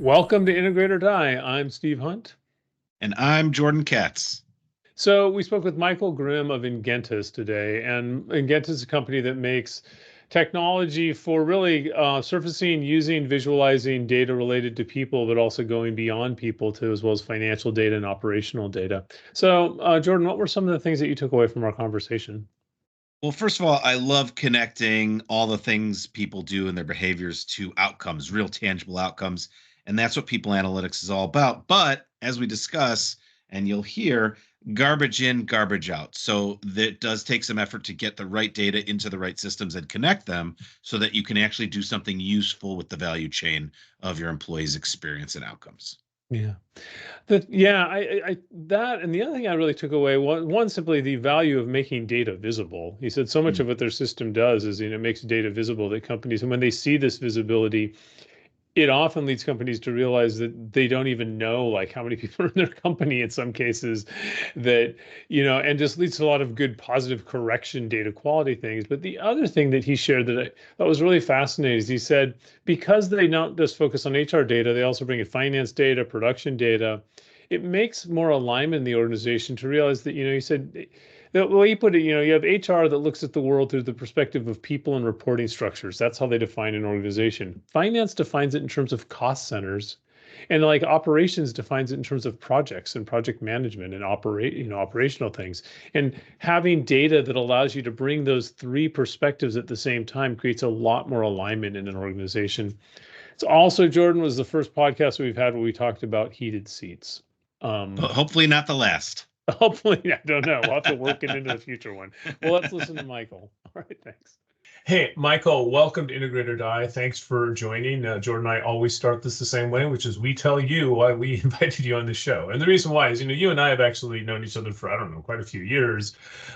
Welcome to Integrate or Die. I'm Steve Hunt. And I'm Jordan Katz. So we spoke with Michael Grimm of Ingentus today, and Ingentus is a company that makes technology for really surfacing, using, visualizing data related to people, but also going beyond people to as well as financial data and operational data. So, Jordan, what were some of the things that you took away from our conversation? Well, first of all, I love connecting all the things people do and their behaviors to outcomes, real tangible outcomes. And that's what people analytics is all about. But as we discuss, and you'll hear, garbage in, garbage out. So that does take some effort to get the right data into the right systems and connect them so that you can actually do something useful with the value chain of your employees' experience and outcomes. Yeah. That, and the other thing I really took away, one simply the value of making data visible. He said so much of what their system does is, it makes data visible that companies, and when they see this visibility, it often leads companies to realize that they don't even know like how many people are in their company in some cases, that and just leads to a lot of good positive correction data quality things. But the other thing that he shared that I thought was really fascinating is he said because they don't just focus on HR data, they also bring in finance data, production data. It makes more alignment in the organization to realize that, he said, the way you put it, you have HR that looks at the world through the perspective of people and reporting structures. That's how they define an organization. Finance defines it in terms of cost centers, and like operations defines it in terms of projects and project management and operational things. And having data that allows you to bring those three perspectives at the same time creates a lot more alignment in an organization. It's also, Jordan, was the first podcast we've had where we talked about heated seats. Hopefully not the last. Hopefully, I don't know. We'll have to work it into the future one. Well, let's listen to Michael. All right, thanks. Hey, Michael, welcome to Integrate or Die. Thanks for joining. Jordan and I always start this the same way, which is we tell you why we invited you on the show. And the reason why is, you and I have actually known each other for, I don't know, quite a few years.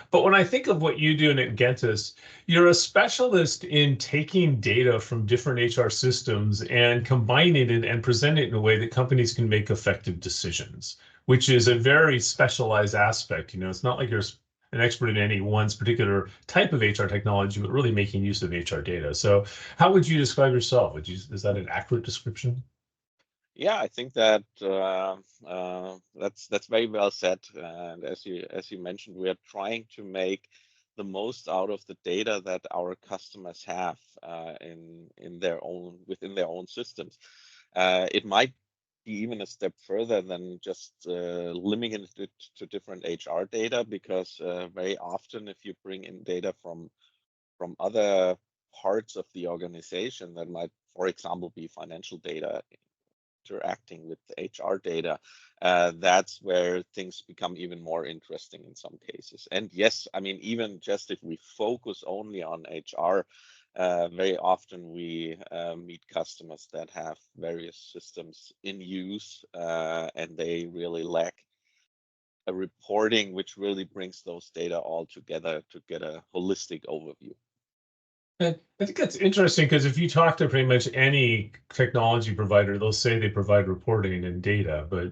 But when I think of what you do at Gentis, you're a specialist in taking data from different HR systems and combining it and presenting it in a way that companies can make effective decisions, which is a very specialized aspect. It's not like you're an expert in any one particular type of HR technology, but really making use of HR data. So how would you describe yourself? Is that an accurate description? Yeah, I think that that's very well said. And as you mentioned, we are trying to make the most out of the data that our customers have within their own systems. It might be even a step further than just limiting it to different HR data, because very often, if you bring in data from other parts of the organization, that might, for example, be financial data interacting with the HR data, that's where things become even more interesting in some cases. And yes, I mean, even just if we focus only on HR, very often we meet customers that have various systems in use, and they really lack a reporting which really brings those data all together to get a holistic overview. I think that's interesting because if you talk to pretty much any technology provider, they'll say they provide reporting and data, but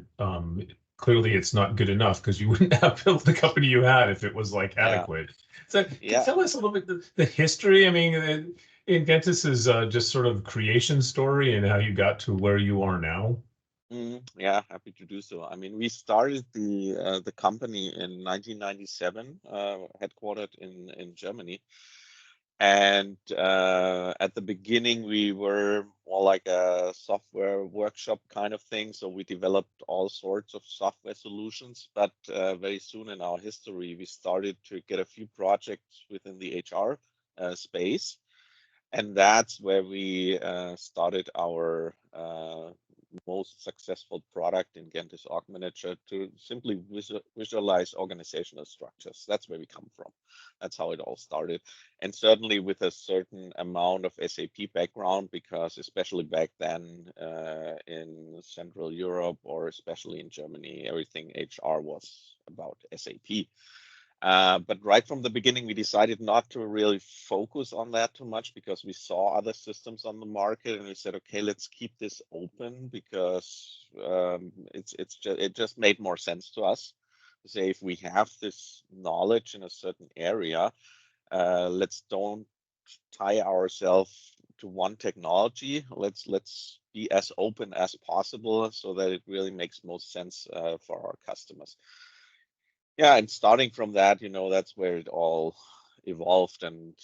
clearly it's not good enough because you wouldn't have built the company you had if it was like adequate. So can you tell us a little bit the history? I mean, Inventus's just sort of creation story and how you got to where you are now. Yeah, happy to do so. I mean, we started the company in 1997, headquartered in Germany. And at the beginning, we were more like a software workshop kind of thing. So we developed all sorts of software solutions. But very soon in our history, we started to get a few projects within the HR space. And that's where we started our most successful product in Gentis Org Manager, to simply visualize organizational structures. That's where we come from. That's how it all started. And certainly with a certain amount of SAP background, because especially back then in Central Europe, or especially in Germany, everything HR was about SAP. But right from the beginning, we decided not to really focus on that too much, because we saw other systems on the market, and we said, okay, let's keep this open, because it just made more sense to us to say, if we have this knowledge in a certain area, let's don't tie ourselves to one technology. Let's be as open as possible so that it really makes most sense for our customers. Yeah, and starting from that, that's where it all evolved. And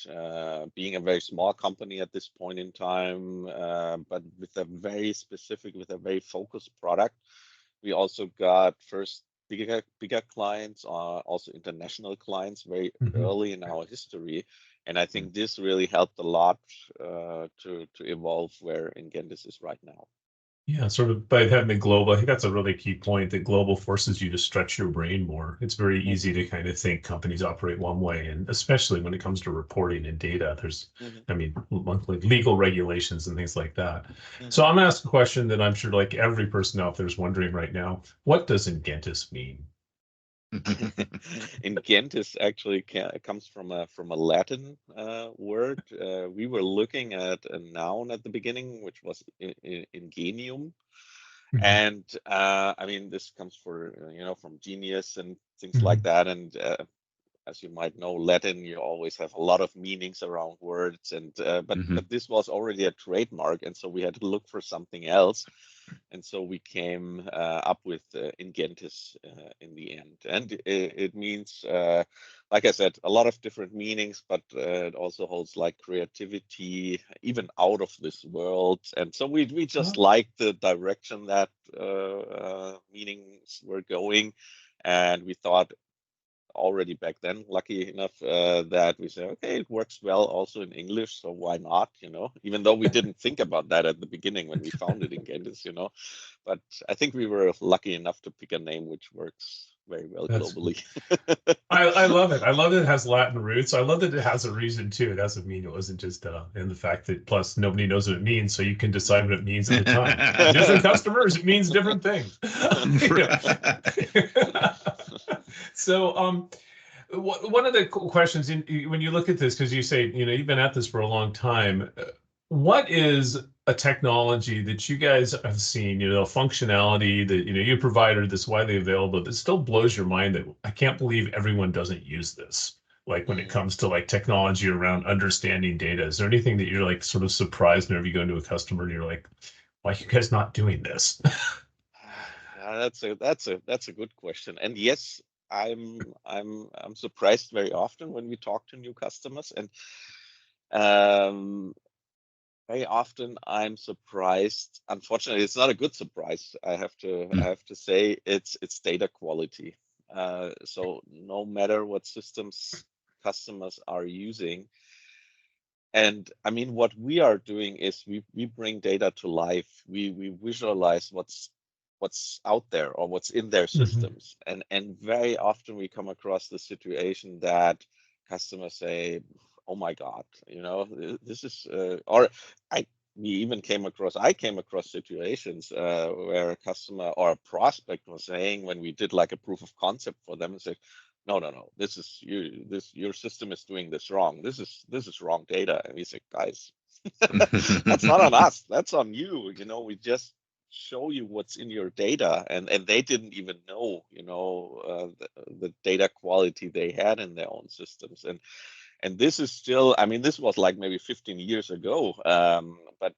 being a very small company at this point in time, but with a very specific, with a very focused product, we also got first bigger clients, also international clients, very early in our history. And I think this really helped a lot to evolve where Ingentis is right now. Yeah, sort of by having the global, I think that's a really key point, that global forces you to stretch your brain more. It's very easy to kind of think companies operate one way, and especially when it comes to reporting and data, there's, I mean, like legal regulations and things like that. So I'm gonna ask a question that I'm sure like every person out there is wondering right now. What does Ingentis mean? Ingentis actually comes from a Latin word. We were looking at a noun at the beginning, which was ingenium, and I mean this comes from genius and things like that. And as you might know, Latin, you always have a lot of meanings around words, and but this was already a trademark, and so we had to look for something else. And so we came up with Ingentis in the end. And it means, like I said, a lot of different meanings, but it also holds like creativity, even out of this world. And so we just like the direction that meanings were going. And we thought already back then, lucky enough that we said, okay, it works well also in English, so why not, even though we didn't think about that at the beginning when we founded Ingentis, but I think we were lucky enough to pick a name which works very well globally. I love it. I love that it has Latin roots. I love that it has a reason too. It doesn't mean it wasn't just in the fact that plus nobody knows what it means, so you can decide what it means at the time. Different customers, it means different things. So one of the questions when you look at this, because you say, you've been at this for a long time, what is a technology that you guys have seen, functionality that, you provided that's widely available that still blows your mind that I can't believe everyone doesn't use this? Like when it comes to like technology around understanding data, is there anything that you're like sort of surprised whenever you go into a customer and you're like, why are you guys not doing this? That's a good question. And yes, I'm surprised very often when we talk to new customers, and very often I'm surprised. Unfortunately, it's not a good surprise. I have to say it's data quality. So no matter what systems customers are using, and I mean what we are doing is we bring data to life. We visualize what's out there or what's in their systems, and very often we come across the situation that customers say, oh my God, this is or I came across situations where a customer or a prospect was saying, when we did like a proof of concept for them, and said, no, this is your system is doing this wrong, this is wrong data. And we say, guys, that's not on us, that's on you. We just show you what's in your data, and they didn't even know the data quality they had in their own systems. And this is still, I mean, this was like maybe 15 years ago, but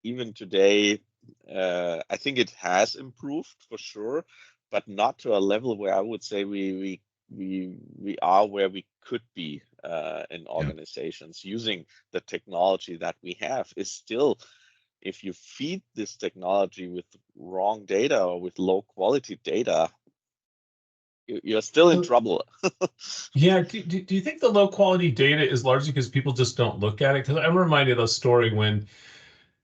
even today, I think it has improved for sure, but not to a level where I would say we are where we could be in organizations. Using the technology that we have is still, if you feed this technology with wrong data or with low quality data, you're still in trouble. Yeah. Do you think the low quality data is largely because people just don't look at it? Because I'm reminded of a story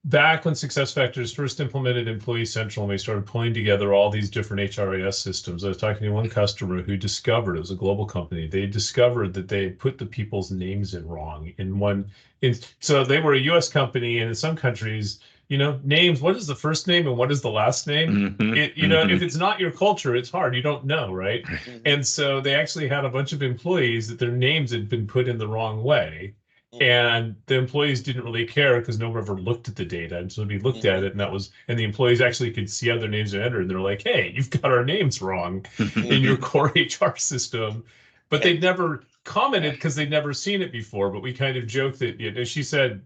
back when SuccessFactors first implemented Employee Central and they started pulling together all these different HRIS systems. I was talking to one customer who discovered, it was a global company, they discovered that they put the people's names in wrong so they were a US company, and in some countries, names, what is the first name and what is the last name? If it's not your culture, it's hard. You don't know, right? And so they actually had a bunch of employees that their names had been put in the wrong way. And the employees didn't really care because no one ever looked at the data. And so we looked at it, and the employees actually could see how their names are entered. And they're like, hey, you've got our names wrong in your core HR system. But they'd never commented because they'd never seen it before. But we kind of joked that, she said,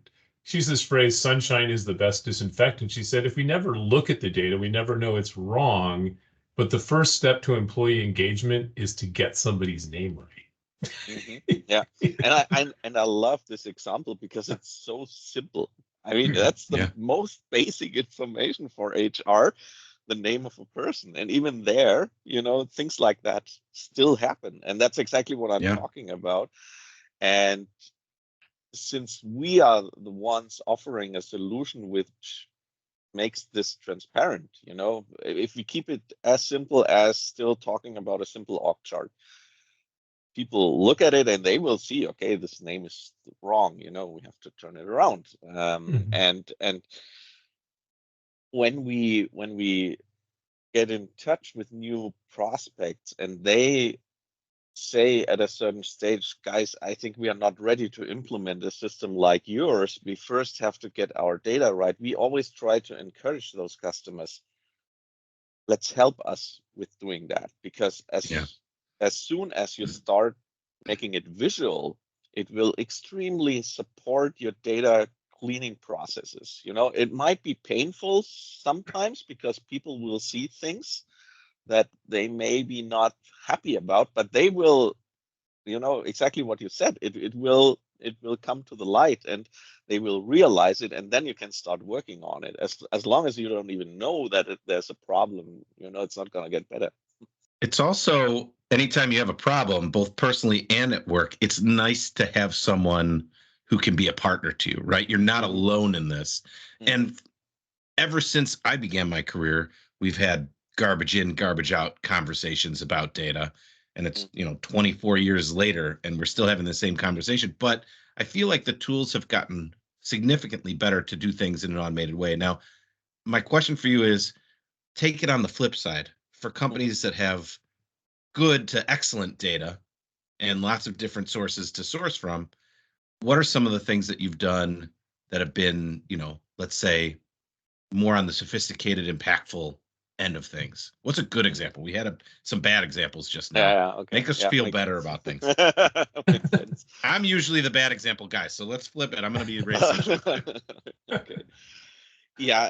she used this phrase, sunshine is the best disinfectant. She said, if we never look at the data, we never know it's wrong. But the first step to employee engagement is to get somebody's name right. Yeah, and I love this example because it's so simple. I mean, that's the most basic information for HR, the name of a person. And even there, things like that still happen. And that's exactly what I'm talking about. And since we are the ones offering a solution which makes this transparent, if we keep it as simple as still talking about a simple org chart, people look at it and they will see, okay, this name is wrong, we have to turn it around. And when we get in touch with new prospects and they say at a certain stage, guys, I think we are not ready to implement a system like yours, we first have to get our data right. We always try to encourage those customers, let's help us with doing that, because as soon as you start making it visual, it will extremely support your data cleaning processes. It might be painful sometimes because people will see things that they may be not happy about, but they will, exactly what you said, it will come to the light and they will realize it, and then you can start working on it. As long as you don't even know that there's a problem, it's not going to get better. It's also, anytime you have a problem, both personally and at work, it's nice to have someone who can be a partner to you, right? You're not alone in this. And ever since I began my career, we've had garbage in, garbage out conversations about data. And it's, 24 years later, and we're still having the same conversation. But I feel like the tools have gotten significantly better to do things in an automated way. Now, my question for you is, take it on the flip side. For companies that have good to excellent data and lots of different sources to source from, what are some of the things that you've done that have been, let's say, more on the sophisticated, impactful end of things? What's a good example? We had some bad examples just now. Okay. Make us feel better about things. Makes sense. I'm usually the bad example guy, so let's flip it. I'm going to be racist. Okay. Yeah,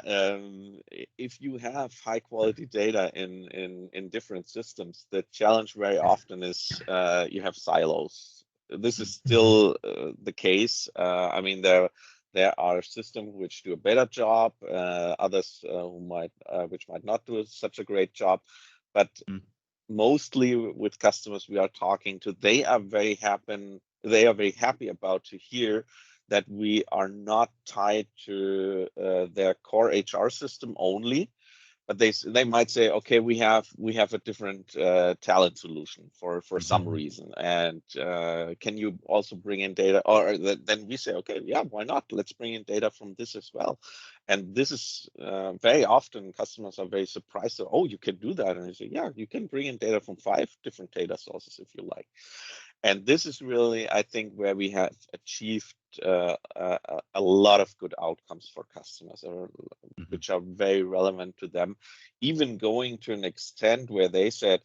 if you have high quality data in different systems, the challenge very often is you have silos. This is still the case. I mean, there are systems which do a better job, others which might not do such a great job, but mostly with customers we are talking to, they are very happy about to hear that we are not tied to their core HR system only, but they might say, okay, we have a different talent solution for some reason, and can you also bring in data? Or then we say, okay, yeah, why not? Let's bring in data from this as well. And this is very often customers are very surprised. So, oh, you can do that, and I say, yeah, you can bring in data from 5 different data sources if you like. And this is really, I think, where we have achieved a lot of good outcomes for customers, which are very relevant to them, even going to an extent where they said,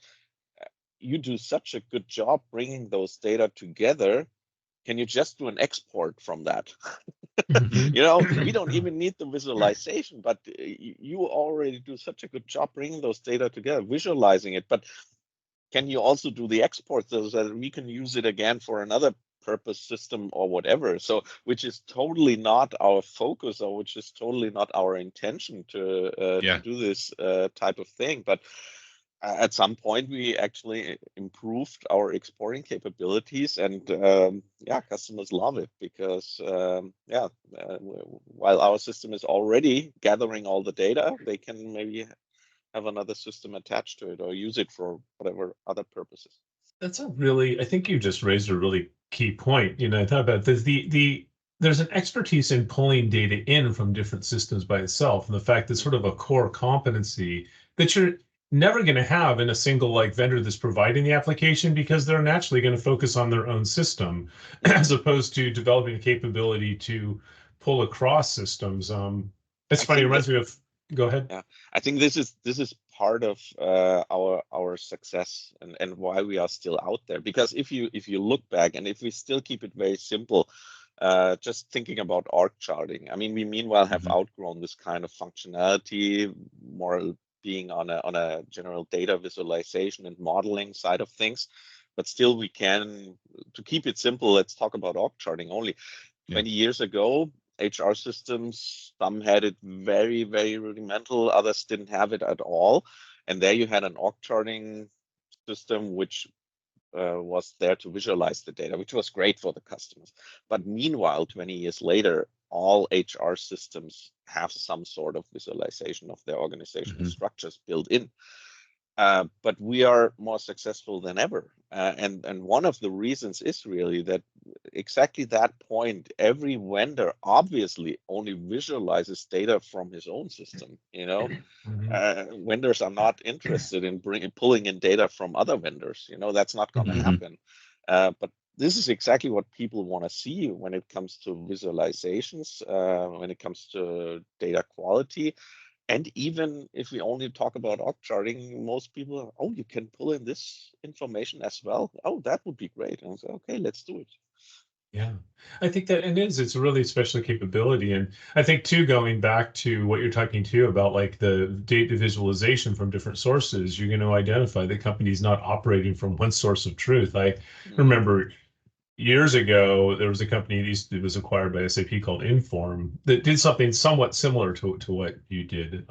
you do such a good job bringing those data together, can you just do an export from that? We don't even need the visualization, but you already do such a good job bringing those data together, visualizing it, but can you also do the export so that we can use it again for another purpose system or whatever? So, which is totally not our focus, or which is totally not our intention to do this type of thing. But at some point, we actually improved our exporting capabilities, and customers love it because while our system is already gathering all the data, they can maybe have another system attached to it or use it for whatever other purposes. I think you just raised a really key point. I thought about this, there's an expertise in pulling data in from different systems by itself, and the fact that sort of a core competency that you're never going to have in a single vendor that's providing the application, because they're naturally going to focus on their own system as opposed to developing a capability to pull across systems. It's funny, it reminds me of. Go ahead. Yeah, I think this is part of our success and why we are still out there. Because if you look back, and if we still keep it very simple, just thinking about org charting. I mean, we meanwhile have Mhm. outgrown this kind of functionality, more being on a general data visualization and modeling side of things. But still, we can, to keep it simple, let's talk about org charting only. Yeah. 20 years ago, HR systems, some had it very, very rudimental, others didn't have it at all. And there you had an org charting system which was there to visualize the data, which was great for the customers. But meanwhile, 20 years later, all HR systems have some sort of visualization of their organizational Mhm. structures built in. But we are more successful than ever. And one of the reasons is really that exactly that point, every vendor obviously only visualizes data from his own system. Vendors are not interested in pulling in data from other vendors. That's not going to Mhm. happen. But this is exactly what people want to see when it comes to visualizations, when it comes to data quality. And even if we only talk about org charting, most people are, oh, you can pull in this information as well. Oh, that would be great. And I say, okay, let's do it. Yeah, I think that it's a really special capability. And I think too, going back to what you're talking to about like the data visualization from different sources, you're going to identify the company's not operating from one source of truth. I remember years ago, there was a company that was acquired by SAP called Inform that did something somewhat similar to what you did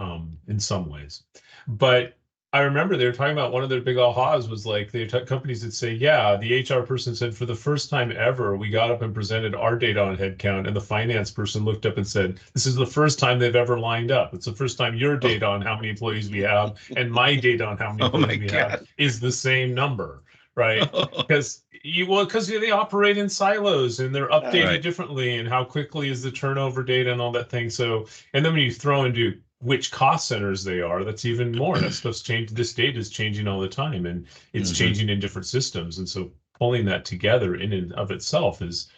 in some ways. But I remember they were talking about one of their big ahas was like they companies that say, yeah, the HR person said for the first time ever, we got up and presented our data on headcount, and the finance person looked up and said, this is the first time they've ever lined up. It's the first time your data on how many employees we have and my data on how many Oh my employees we have God. is the same number, right? Because they operate in silos and they're updated Right. differently, and how quickly is the turnover data and all that thing. So, and then when you throw into which cost centers they are, that's even more. That stuff's changed. This data is changing all the time, and it's Mhm. changing in different systems. And so, pulling that together in and of itself is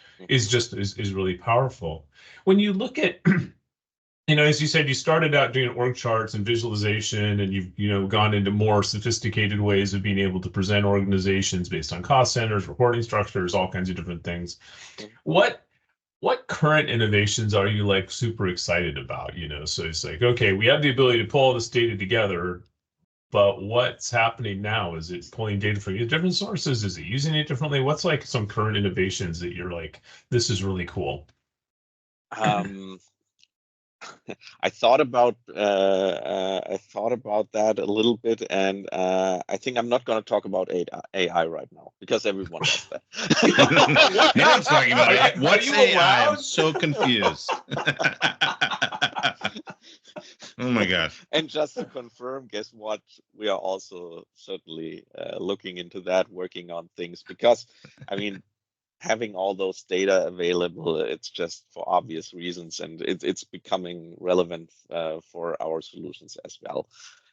really powerful. When you look at as you said, you started out doing org charts and visualization, and you've gone into more sophisticated ways of being able to present organizations based on cost centers, reporting structures, all kinds of different things. What current innovations are you like super excited about? So it's like, okay, we have the ability to pull all this data together, but what's happening now? Is it pulling data from different sources? Is it using it differently? What's like some current innovations that you're like, this is really cool? I thought about that a little bit, and I think I'm not going to talk about AI right now because everyone does that. Everyone's talking about it. What's you AI? I'm allowed? so confused. Oh my God. And just to confirm, guess what? We are also certainly looking into that, working on things because, I mean, having all those data available, it's just for obvious reasons, and it's becoming relevant for our solutions as well.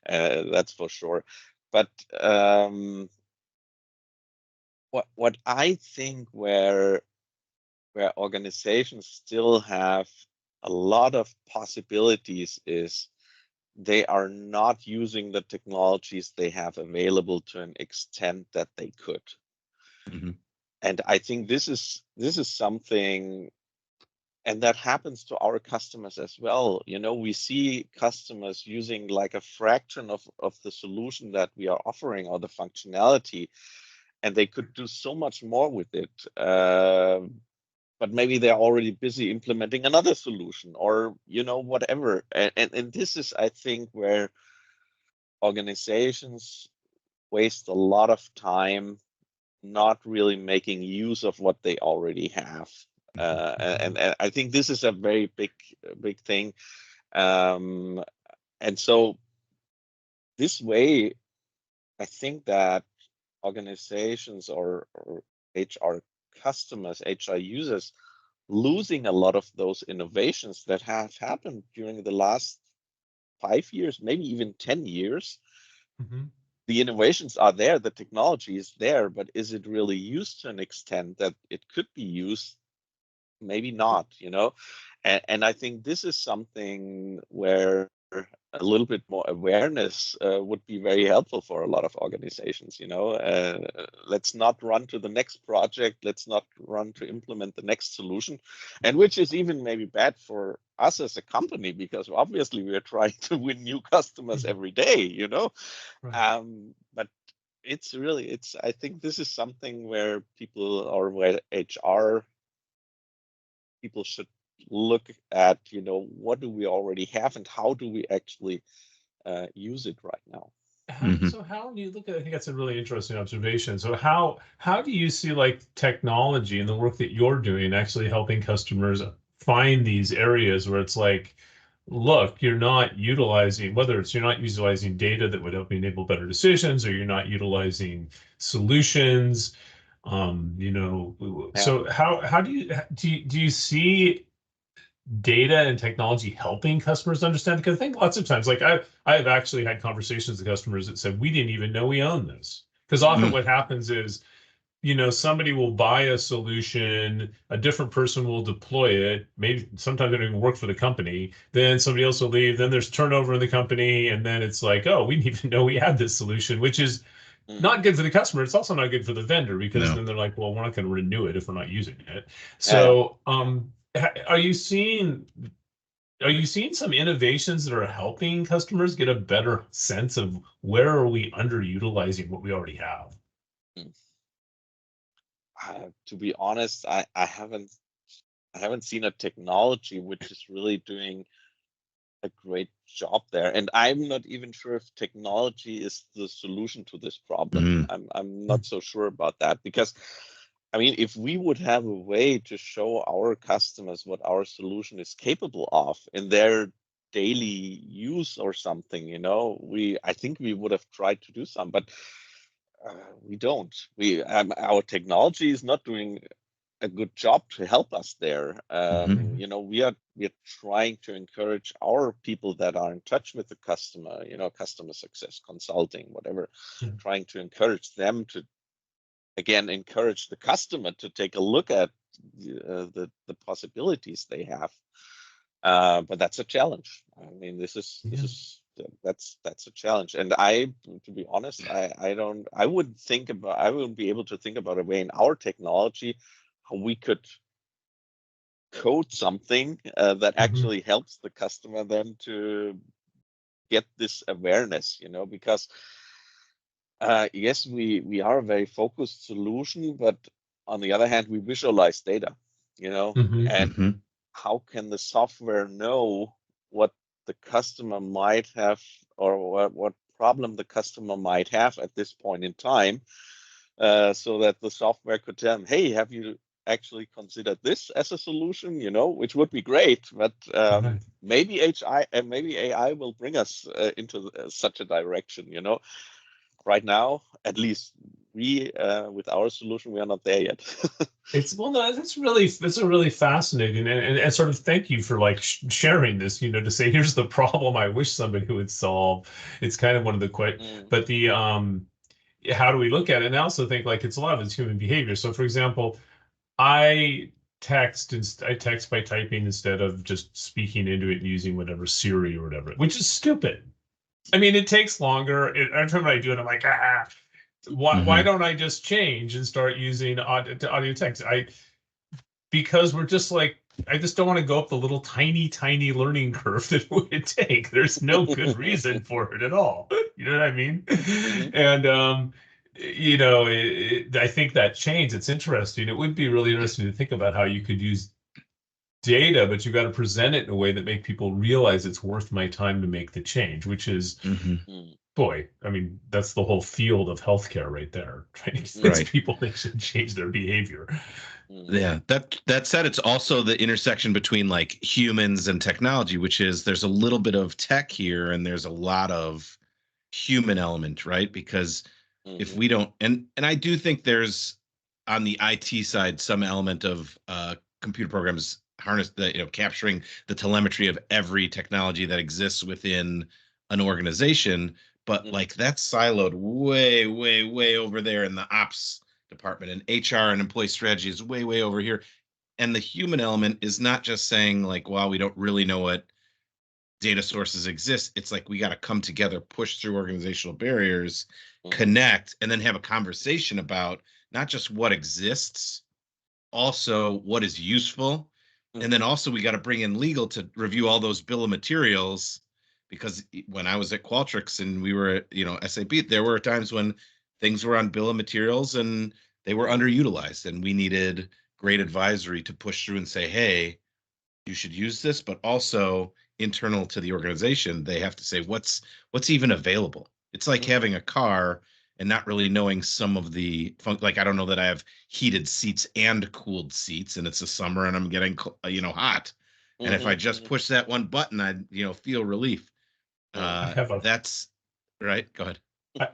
That's for sure. But what I think where organizations still have a lot of possibilities is they are not using the technologies they have available to an extent that they could. Mhm. And I think this is something, and that happens to our customers as well. We see customers using like a fraction of the solution that we are offering or the functionality, and they could do so much more with it. But maybe they're already busy implementing another solution or whatever. And this is, I think, where organizations waste a lot of time not really making use of what they already have. And I think this is a very big thing. And so this way, I think that organizations or HR customers, HR users, losing a lot of those innovations that have happened during the last 5 years, maybe even 10 years. The innovations are there, the technology is there, but is it really used to an extent that it could be used? Maybe not, And I think this is something where a little bit more awareness would be very helpful for a lot of organizations. Let's not run to the next project. Let's not run to implement the next solution, and which is even maybe bad for us as a company, because obviously we are trying to win new customers every day. Right. But I think this is something where people, or where HR people should look at, what do we already have and how do we actually use it right now. So how do you look at, I think that's a really interesting observation. So how do you see like technology and the work that you're doing actually helping customers find these areas where it's like, look, you're not utilizing, whether it's you're not utilizing data that would help you enable better decisions, or you're not utilizing solutions. Yeah. So how do you see data and technology helping customers understand? Because I think lots of times, like I have actually had conversations with customers that said we didn't even know we own this. Because often what happens is, somebody will buy a solution, a different person will deploy it, maybe sometimes they don't even work for the company, then somebody else will leave, then there's turnover in the company, and then it's like, oh, we didn't even know we had this solution, which is not good for the customer. It's also not good for the vendor, because then they're like, well, we're not going to renew it if we're not using it. So are you seeing some innovations that are helping customers get a better sense of where are we underutilizing what we already have? To be honest, I haven't seen a technology which is really doing a great job there, and I'm not even sure if technology is the solution to this problem. I'm not so sure about that, because I mean, if we would have a way to show our customers what our solution is capable of in their daily use or something, I think we would have tried to do some, but we don't. Our technology is not doing a good job to help us there. We are trying to encourage our people that are in touch with the customer, customer success consulting, whatever, trying to encourage them to, again, encourage the customer to take a look at the possibilities they have. But that's a challenge. I mean, that's a challenge. And to be honest, I wouldn't be able to think about a way in our technology how we could code something that actually helps the customer then to get this awareness, because yes, we are a very focused solution, but on the other hand, we visualize data, and how can the software know what the customer might have, or what problem the customer might have at this point in time, so that the software could tell them, hey, have you actually considered this as a solution, which would be great, but maybe AI will bring us into such a direction, Right now, at least we, with our solution, we are not there yet. That's a really fascinating, and sort of thank you for like sharing this, to say here's the problem I wish somebody would solve. It's kind of one of the but the how do we look at it? And I also think like it's a lot of it's human behavior. So for example, I text by typing instead of just speaking into it and using whatever Siri or whatever, which is stupid. I mean, it takes longer. Every time I do it, I'm like, why don't I just change and start using audio text? Because we're just like, I just don't want to go up the little tiny learning curve that it would take. There's no good reason for it at all. You know what I mean? And I think that change, it's interesting. It would be really interesting to think about how you could use data, but you've got to present it in a way that make people realize it's worth my time to make the change, which is, boy, I mean, that's the whole field of healthcare right there, trying to convince people they should change their behavior. Yeah, that said, it's also the intersection between like humans and technology, which is there's a little bit of tech here and there's a lot of human element, right? Because if we don't, and I do think there's on the IT side some element of computer programs harness the capturing the telemetry of every technology that exists within an organization, but like that's siloed way over there in the ops department, and HR and employee strategy is way over here. And the human element is not just saying like, well, we don't really know what data sources exist. It's like we got to come together, push through organizational barriers, Mhm. connect, and then have a conversation about not just what exists, also what is useful. And then also we got to bring in legal to review all those bill of materials, because when I was at Qualtrics and we were at, SAP, there were times when things were on bill of materials and they were underutilized, and we needed great advisory to push through and say, hey, you should use this. But also internal to the organization, they have to say what's even available. It's like having a car and not really knowing some of the like, I don't know that I have heated seats and cooled seats and it's the summer and I'm getting hot, and if I just push that one button, I'd feel relief. I have a That's right. Go ahead.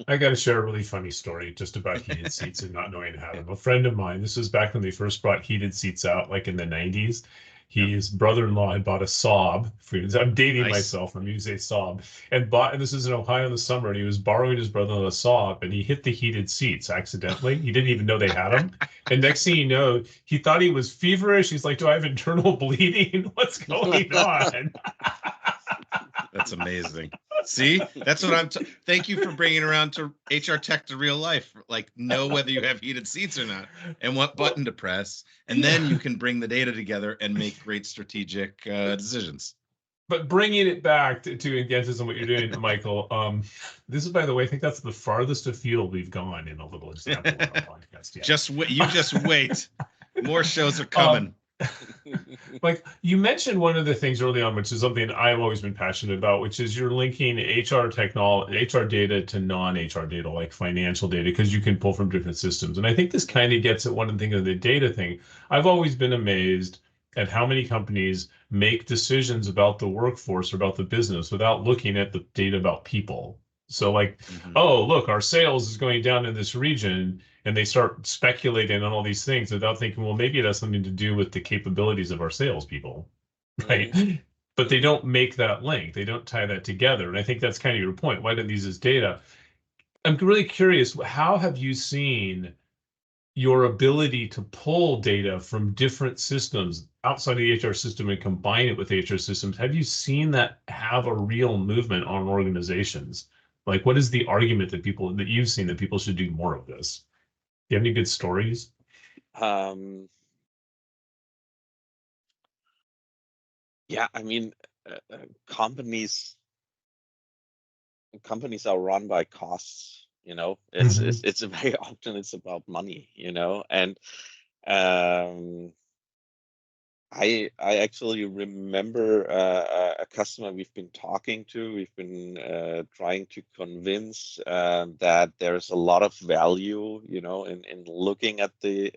I got to share a really funny story just about heated seats and not knowing how to them. A friend of mine, this was back when they first brought heated seats out, like in the 90s. His brother-in-law had bought a Saab. I'm dating Nice. myself. I'm using a Saab. And this is in Ohio in the summer, and he was borrowing his brother-in-law's Saab, and he hit the heated seats accidentally. He didn't even know they had them. And next thing you know, he thought he was feverish. He's like, do I have internal bleeding? What's going on? That's amazing. See, that's what thank you for bringing around to HR tech to real life. Like, know whether you have heated seats or not and what button to press. And then you can bring the data together and make great strategic decisions. But bringing it back to engage on what you're doing, Michael, this is, by the way, I think that's the farthest afield we've gone in a little example in our podcast. Yeah. You just wait. More shows are coming. Like you mentioned one of the things early on, which is something I've always been passionate about, which is you're linking HR data to non-HR data, like financial data, because you can pull from different systems. And I think this kind of gets at one thing of the data thing. I've always been amazed at how many companies make decisions about the workforce or about the business without looking at the data about people. So like, oh, look, our sales is going down in this region, and they start speculating on all these things without thinking, well, maybe it has something to do with the capabilities of our salespeople, right? But they don't make that link. They don't tie that together. And I think that's kind of your point. Why didn't these as data? I'm really curious, how have you seen your ability to pull data from different systems outside of the HR system and combine it with HR systems? Have you seen that have a real movement on organizations? Like, what is the argument that you've seen that people should do more of this? Do you have any good stories? Yeah, I mean, companies are run by costs. It's very often it's about money. And I actually remember a customer we've been talking to. We've been trying to convince that there's a lot of value, in looking at the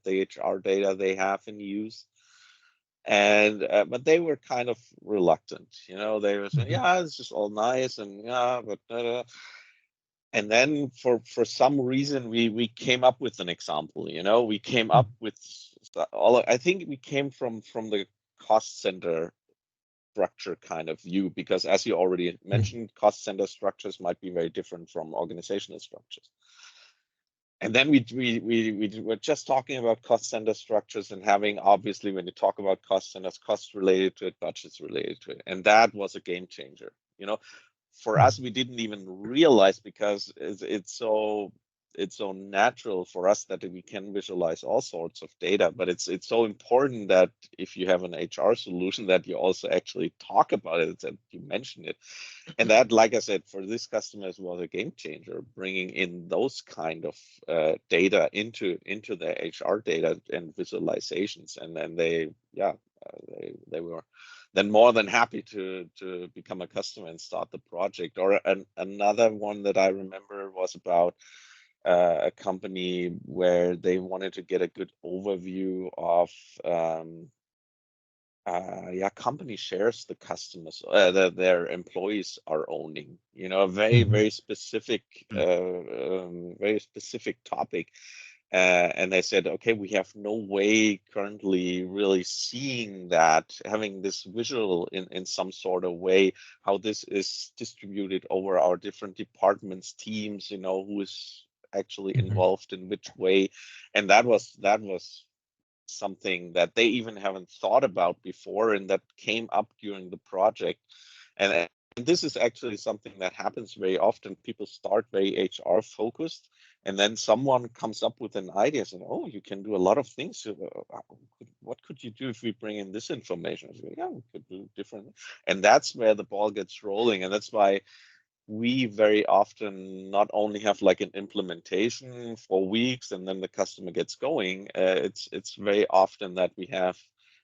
HR data they have in use. And but they were kind of reluctant. They were saying, "Yeah, it's just all nice, and yeah, but." And then for some reason we came up with an example. We came up with I think we came from the cost center structure kind of view, because as you already mentioned, cost center structures might be very different from organizational structures. And then we were just talking about cost center structures and having, obviously, when you talk about cost centers, costs related to it, budgets related to it, and that was a game changer. For us, we didn't even realize, because it's so natural for us that we can visualize all sorts of data, but it's so important that if you have an HR solution, that you also actually talk about it, that you mention it. And that, like I said, for this customers was a game changer, bringing in those kind of data into the HR data and visualizations. And then they were then more than happy to become a customer and start the project. Or another one that I remember was about a company where they wanted to get a good overview of company shares the customers their employees are owning. A very, very specific very specific topic. And they said, okay, we have no way currently really seeing that, having this visual in some sort of way, how this is distributed over our different departments, teams, who is actually involved in which way. And that was something that they even haven't thought about before, and that came up during the project. And this is actually something that happens very often. People start very HR focused, and then someone comes up with an idea saying, oh, you can do a lot of things. What could you do if we bring in this information? I say, yeah, we could do different. And that's where the ball gets rolling. And that's why we very often not only have like an implementation for weeks and then the customer gets going. It's very often that we have,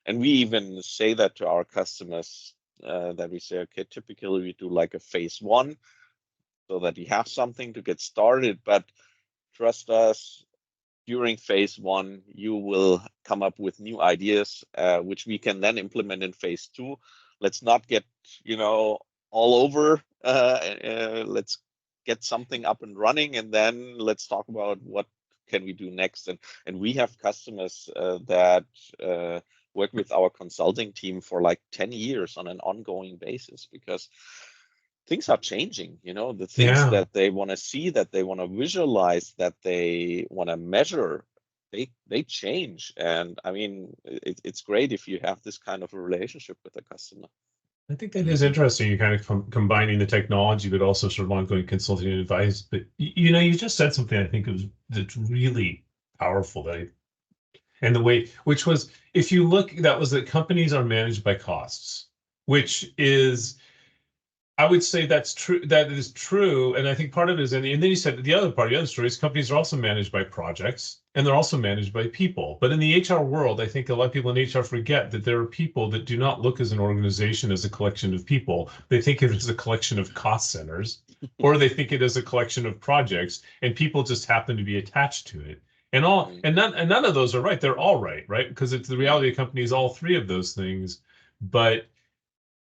and we even say that to our customers, that we say, okay, typically we do like a phase 1 so that you have something to get started, but trust us, during phase 1 you will come up with new ideas, which we can then implement in phase 2. Let's not get all over. Let's get something up and running, and then let's talk about what can we do next. And we have customers that work with our consulting team for like 10 years on an ongoing basis, because things are changing. The things that they want to see, that they want to visualize, that they want to measure, they change. And I mean, it's great if you have this kind of a relationship with a customer. I think that is interesting. You're kind of combining the technology, but also sort of ongoing consulting and advice. But you just said something I think that's really powerful. And the way, which was, if you look, that was that companies are managed by costs, which is, I would say that's true. That is true, and I think part of it is, and then you said the other story is companies are also managed by projects, and they're also managed by people. But in the HR world, I think a lot of people in HR forget that there are people that do not look as an organization as a collection of people. They think of it as a collection of cost centers, or they think it as a collection of projects, and people just happen to be attached to it. And none of those are right. They're all right? Because it's the reality of companies, all three of those things, but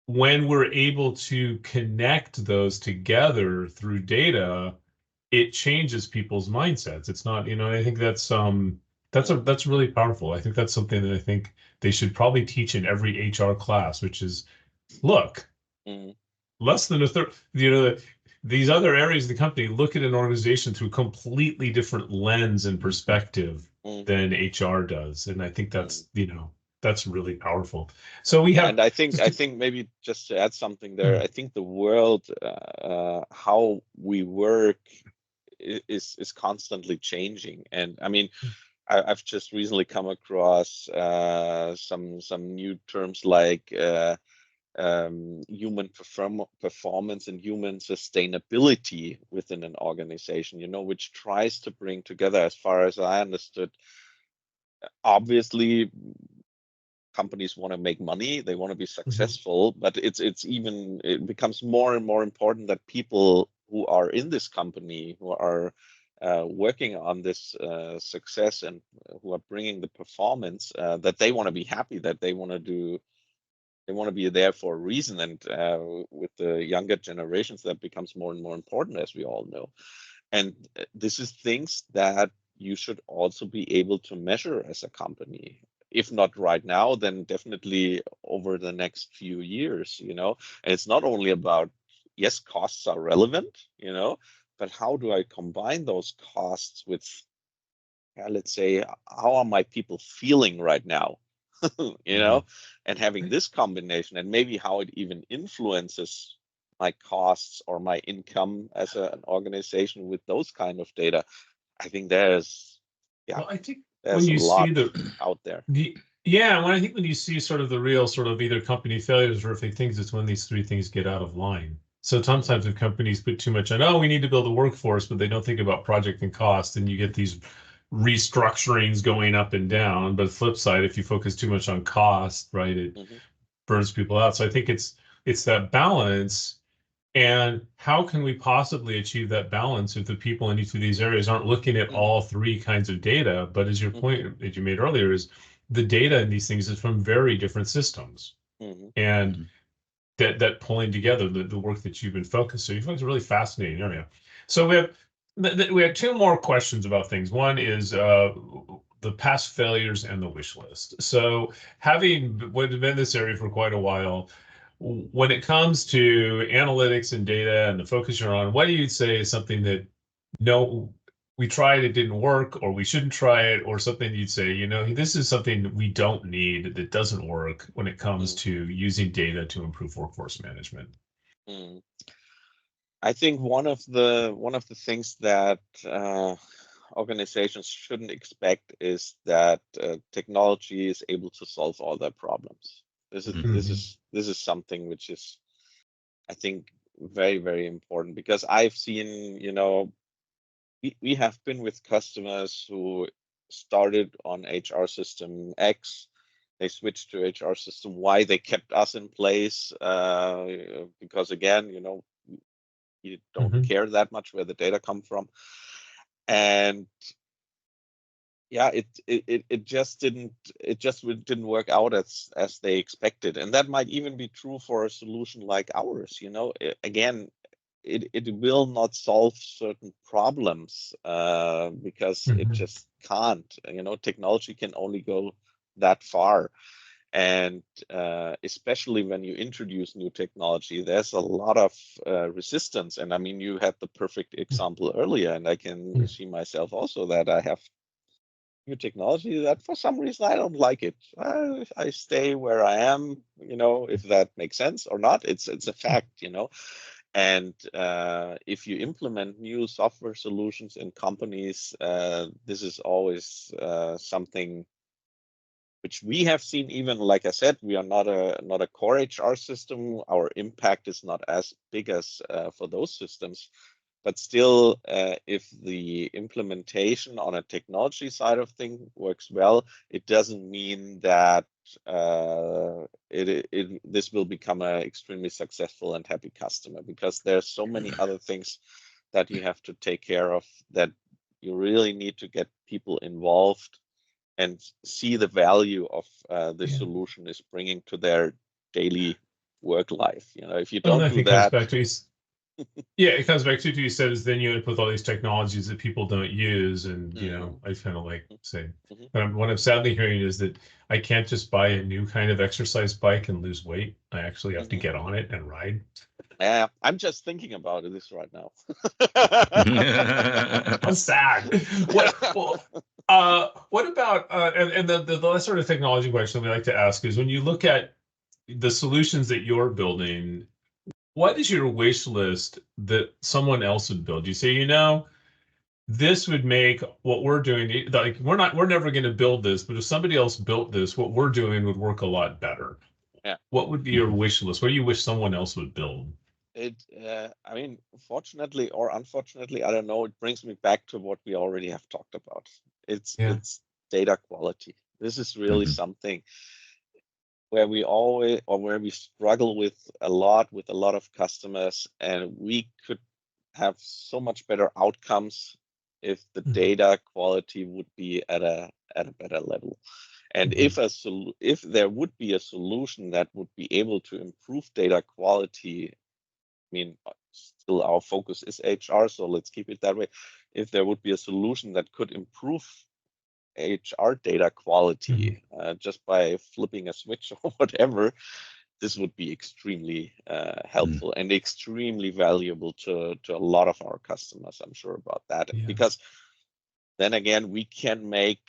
when we're able to connect those together through data, it changes people's mindsets. It's not, I think that's really powerful. I think that's something that I think they should probably teach in every HR class, which is, look, less than a third, these other areas of the company look at an organization through completely different lens and perspective than HR does. And I think that's really powerful. So we have, and I think maybe just to add something there, I think the world, how we work is constantly changing. And I mean, I've just recently come across some new terms like human performance and human sustainability within an organization, which tries to bring together, as far as I understood, obviously companies want to make money, they want to be successful, but it becomes more and more important that people who are in this company, who are working on this success and who are bringing the performance, that they want to be happy, that they want to be there for a reason. And with the younger generations, that becomes more and more important, as we all know. And this is things that you should also be able to measure as a company. If not right now, then definitely over the next few years, And it's not only about, yes, costs are relevant, but how do I combine those costs with, let's say, how are my people feeling right now? And having this combination, and maybe how it even influences my costs or my income as an organization with those kind of data. I think there's when you a lot see out there. When you see sort of the real sort of either company failures or horrific things, it's when these three things get out of line. So sometimes if companies put too much on, we need to build a workforce, but they don't think about project and cost, and you get these restructurings going up and down. But the flip side, if you focus too much on cost, right, it burns people out. So I think it's that balance. And how can we possibly achieve that balance if the people in each of these areas aren't looking at all three kinds of data? But as your point that you made earlier is the data in these things is from very different systems. And that pulling together the work that you've been focused. So you find it's a really fascinating area. So we have two more questions about things. One is the past failures and the wish list. So having been in this area for quite a while, when it comes to analytics and data and the focus you're on, what do you say is something that we tried, it didn't work, or we shouldn't try it, or something you'd say, this is something that we don't need, that doesn't work when it comes to using data to improve workforce management? Mm. I think one of the things that organizations shouldn't expect is that technology is able to solve all their problems. This is Mhm. this is something which is, I think, very, very important, because I've seen, we have been with customers who started on HR system X, they switched to HR system Y, they kept us in place because, again, you don't care that much where the data come from. And yeah, it just didn't work out as they expected. And that might even be true for a solution like ours. Again, it will not solve certain problems because it just can't. Technology can only go that far. And especially when you introduce new technology, there's a lot of resistance. And I mean, you had the perfect example earlier, and I can see myself also that I have new technology that for some reason I don't like it. I stay where I am, if that makes sense or not. It's a fact. And if you implement new software solutions in companies, this is always something which we have seen. Even, like I said, we are not a core HR system. Our impact is not as big as for those systems. But still, if the implementation on a technology side of things works well, it doesn't mean that this will become an extremely successful and happy customer, because there's so many other things that you have to take care of, that you really need to get people involved and see the value of the solution is bringing to their daily work life. If you don't do that, it comes back to what you said, is then you end up with all these technologies that people don't use. And, I kind of like say, what I'm sadly hearing is that I can't just buy a new kind of exercise bike and lose weight. I actually have to get on it and ride. I'm just thinking about this right now. I'm sad. What about, and the last sort of technology question we like to ask is, when you look at the solutions that you're building, what is your wish list that someone else would build? You say, this would make what we're doing, like, we're never going to build this, but if somebody else built this, what we're doing would work a lot better. Yeah. What would be your wish list? What do you wish someone else would build? I mean, fortunately or unfortunately, I don't know, it brings me back to what we already have talked about. It's data quality. This is really something where we struggle with a lot of customers, and we could have so much better outcomes if the data quality would be at a better level. And if there would be a solution that would be able to improve data quality, I mean, still our focus is HR, so let's keep it that way. If there would be a solution that could improve HR data quality just by flipping a switch or whatever, this would be extremely helpful and extremely valuable to a lot of our customers. I'm sure about that. Because then again, we can make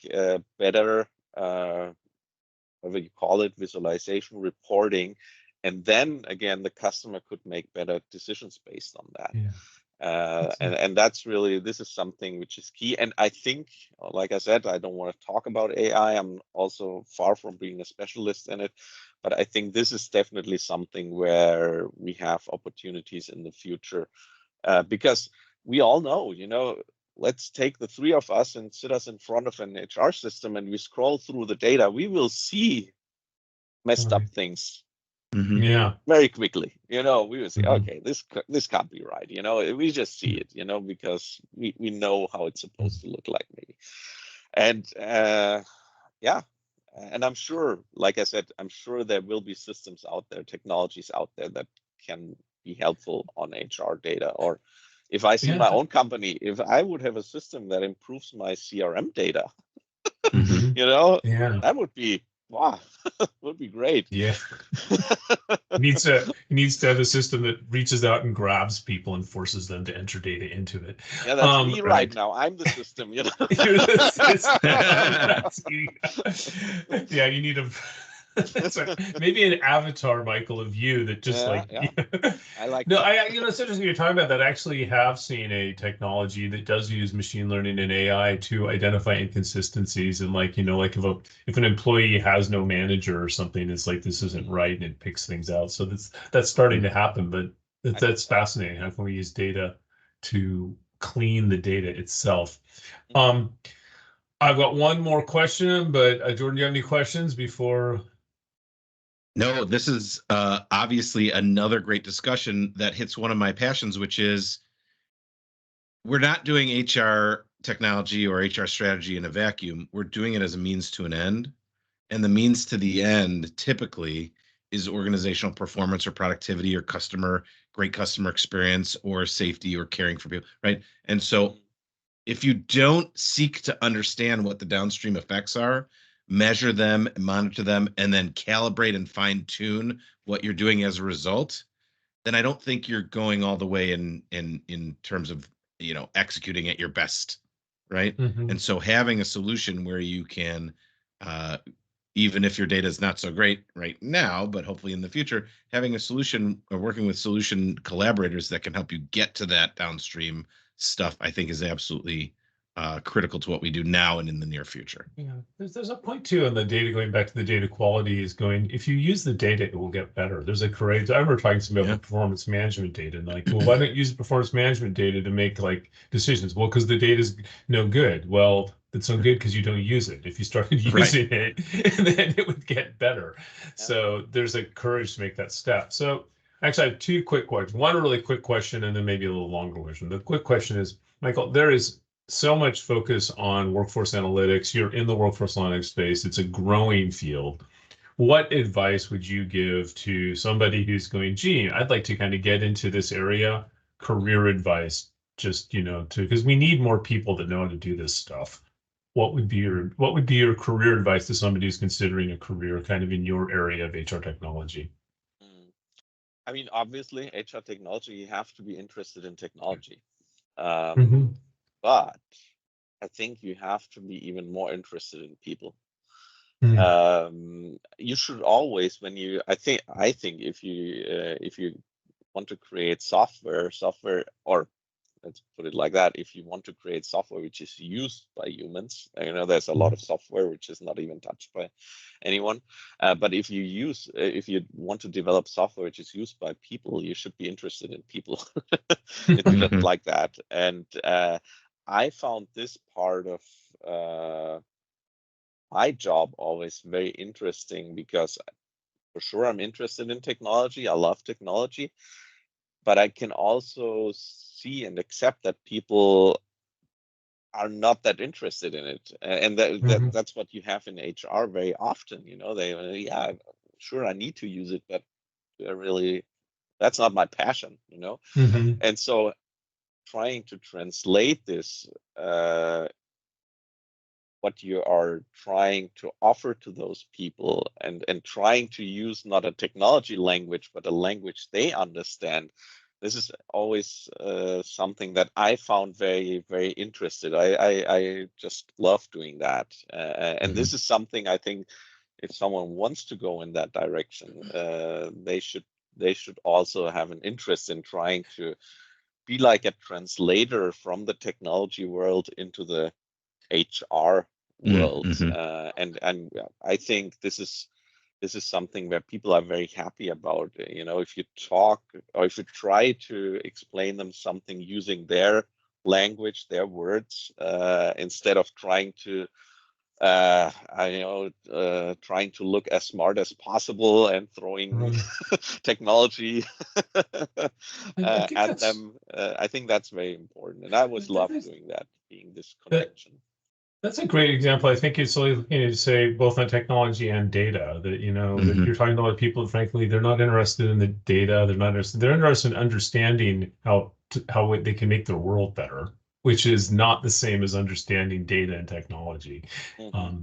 better, whatever you call it, visualization, reporting, and then again, the customer could make better decisions based on that. And that's really, this is something which is key. And I think, like I said, I don't want to talk about AI. I'm also far from being a specialist in it, but I think this is definitely something where we have opportunities in the future, because we all know, let's take the three of us and sit us in front of an HR system and we scroll through the data, we will see messed up things. Very quickly, we will say, okay, this can't be right. We just see it, because we know how it's supposed to look like, maybe. And and I'm sure, like I said, I'm sure there will be systems out there, technologies out there that can be helpful on HR data. Or if I see my own company, if I would have a system that improves my CRM data, that would be, wow, would be great. It needs to have a system that reaches out and grabs people and forces them to enter data into it. Yeah, that's me right now. I'm the system, You're the system. You need a So maybe an avatar, Michael, of you that just Yeah, like yeah. I like no, that. it's interesting you're talking about that. I actually have seen a technology that does use machine learning and AI to identify inconsistencies and like, like if an employee has no manager or something, it's like this isn't right and it picks things out. So that's starting to happen, but that's fascinating. How can we use data to clean the data itself? Mhm. I've got one more question, but Jordan, do you have any questions before? No, this is obviously another great discussion that hits one of my passions, which is we're not doing HR technology or HR strategy in a vacuum. We're doing it as a means to an end. And the means to the end typically is organizational performance or productivity or great customer experience or safety or caring for people, right? And so if you don't seek to understand what the downstream effects are, measure them, monitor them, and then calibrate and fine tune what you're doing as a result, then I don't think you're going all the way in terms of executing at your best, right? Mhm. And so having a solution where you can uh, even if your data is not so great right now, but hopefully in the future, having a solution or working with solution collaborators that can help you get to that downstream stuff, I think is absolutely critical to what we do now and in the near future. Yeah, there's a point too on the data, going back to the data quality is going, if you use the data, it will get better. There's a courageous, I remember talking to somebody about performance management data and like, well, why don't you use the performance management data to make like decisions? Well, because the data is no good. Well, it's no good because you don't use it. If you started Right. using it, then it would get better. Yeah. So there's a courage to make that step. So actually, I have two quick questions. One really quick question and then maybe a little longer question. The quick question is, Michael, there is so much focus on workforce analytics. You're in the workforce analytics space. It's a growing field. What advice would you give to somebody who's going, gee, I'd like to kind of get into this area? Career advice, just, because we need more people that know how to do this stuff. What would be your career advice to somebody who's considering a career kind of in your area of HR technology? Mm. I mean, obviously, HR technology, you have to be interested in technology. Mhm. But I think you have to be even more interested in people. Mm. You should always, when you, I think if you want to create software, or let's put it like that, if you want to create software which is used by humans, there's a lot of software which is not even touched by anyone. But if you want to develop software which is used by people, you should be interested in people. It's just like that. And I found this part of my job always very interesting because for sure I'm interested in technology. I love technology, but I can also see and accept that people are not that interested in it, and that's what you have in HR very often. Yeah, sure, I need to use it, but really, that's not my passion. Mhm. And so trying to translate this, what you are trying to offer to those people, and trying to use not a technology language but a language they understand, this is always something that I found very, very interested. I just love doing that, and this is something I think if someone wants to go in that direction, they should also have an interest in trying to be like a translator from the technology world into the HR world. And I think this is something where people are very happy about. If you talk or if you try to explain them something using their language, their words, instead of trying to trying to look as smart as possible and throwing technology I think at them. I think that's very important, and I always love that's doing that, being this that connection. That's a great example. I think it's looking to say both on technology and data that, that you're talking to a lot of people, frankly, they're not interested in the data. They're interested in understanding how they can make their world better, which is not the same as understanding data and technology.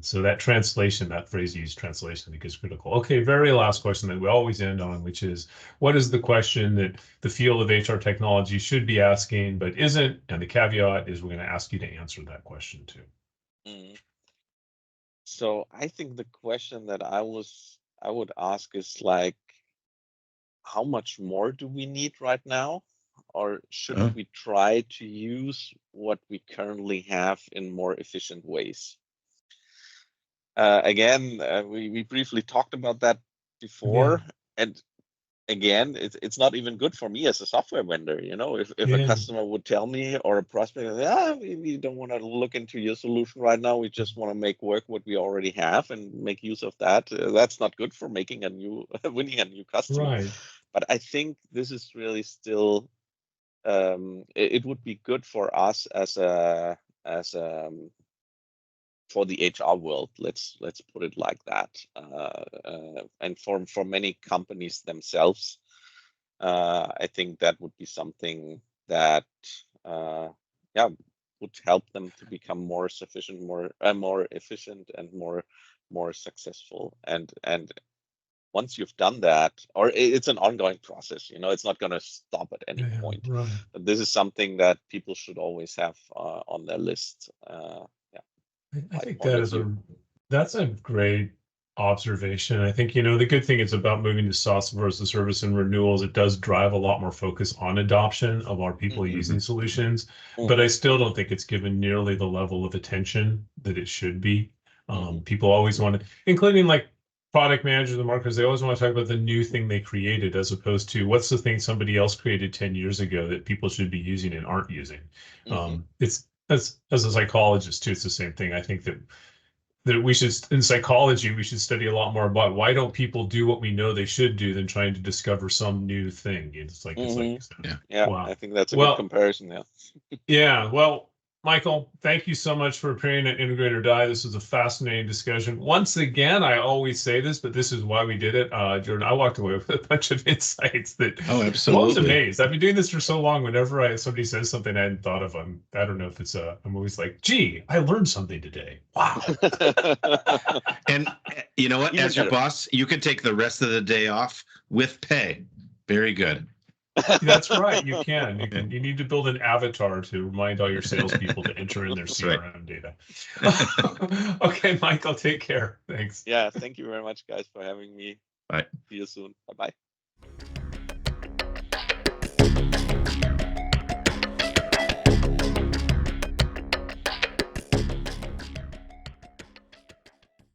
So that translation, that phrase you use, translation, I think is critical. Okay, very last question that we always end on, which is, what is the question that the field of HR technology should be asking but isn't? And the caveat is we're going to ask you to answer that question too. So I think the question that I I would ask is like, how much more do we need right now? Or should we try to use what we currently have in more efficient ways? Again, we briefly talked about that before, and again, it's not even good for me as a software vendor. You know, if a customer would tell me, or a prospect, we don't want to look into your solution right now. We just want to make work what we already have and make use of that. That's not good for making a new winning a new customer. Right. But I think this is really still. It would be good for us as a for the HR world. Let's put it like that. And for many companies themselves, I think that would be something that would help them to become more sufficient, more efficient, and more successful. And once you've done that, or it's an ongoing process, you know, it's not going to stop at any point. Right. But this is something that people should always have on their list. I think that's a great observation. I think, the good thing is about moving to software as a service and renewals, it does drive a lot more focus on adoption of our people using solutions, but I still don't think it's given nearly the level of attention that it should be. People always want to, including like product managers and marketers, they always want to talk about the new thing they created as opposed to what's the thing somebody else created 10 years ago that people should be using and aren't using. It's as a psychologist too, it's the same thing. I think that we should, in psychology, we should study a lot more about why don't people do what we know they should do than trying to discover some new thing. It's like wow. I think that's a good comparison. Yeah. Well, Michael, thank you so much for appearing at Integrate or Die. This was a fascinating discussion. Once again, I always say this, but this is why we did it. Jordan, I walked away with a bunch of insights that absolutely. I was amazed. I've been doing this for so long. Whenever somebody says something I hadn't thought of, I don't know if it's I'm always like, gee, I learned something today. Wow. And you know what? As your boss, you can take the rest of the day off with pay. Very good. That's right. You can. You need to build an avatar to remind all your salespeople to enter in their CRM data. Okay, Michael, take care. Thanks. Yeah, thank you very much, guys, for having me. Bye. See you soon. Bye-bye.